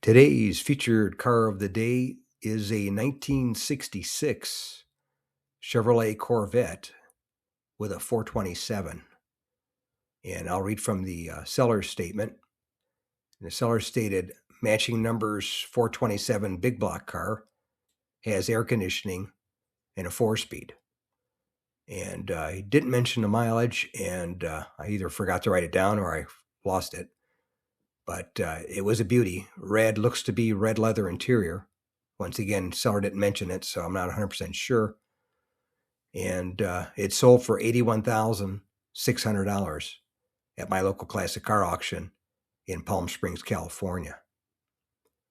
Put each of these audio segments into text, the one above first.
Today's featured car of the day is a 1966 Chevrolet Corvette with a 427. And I'll read from the seller's statement. And the seller stated, matching numbers 427 big block car, has air conditioning and a 4-speed. And he didn't mention the mileage, and I either forgot to write it down or I lost it. But it was a beauty. Red, looks to be red leather interior. Once again, seller didn't mention it, so I'm not 100% sure. And it sold for $81,600 at my local classic car auction in Palm Springs, California.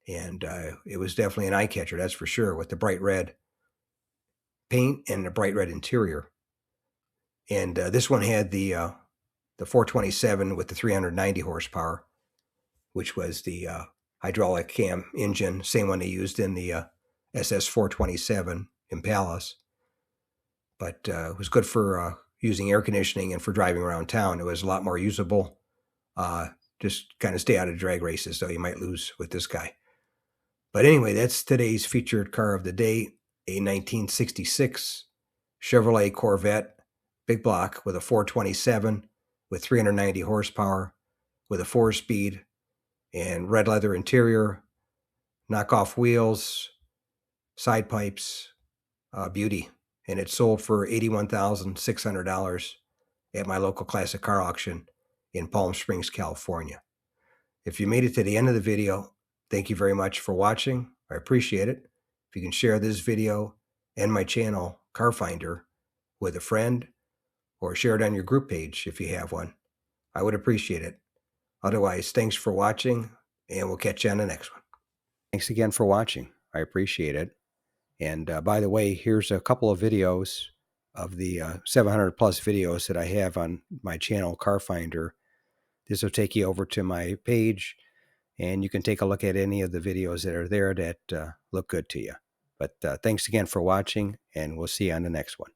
And it was definitely an eye catcher, that's for sure, with the bright red paint and the bright red interior. And this one had the 427 with the 390 horsepower, which was the hydraulic cam engine, same one they used in the SS 427 Impalas. But it was good for using air conditioning and for driving around town. It was a lot more usable. Just kind of stay out of drag races, though you might lose with this guy. But anyway, that's today's featured car of the day, a 1966 Chevrolet Corvette big block with a 427 with 390 horsepower with a 4-speed and red leather interior, knockoff wheels, side pipes, beauty. And it sold for $81,600 at my local classic car auction in Palm Springs, California. If you made it to the end of the video, thank you very much for watching. I appreciate it. If you can share this video and my channel, Car Finder, with a friend, or share it on your group page if you have one, I would appreciate it. Otherwise, thanks for watching, and we'll catch you on the next one. Thanks again for watching. I appreciate it. And by the way, here's a couple of videos of the 700 plus videos that I have on my channel, Car Finder. This will take you over to my page, and you can take a look at any of the videos that are there that look good to you. But thanks again for watching, and we'll see you on the next one.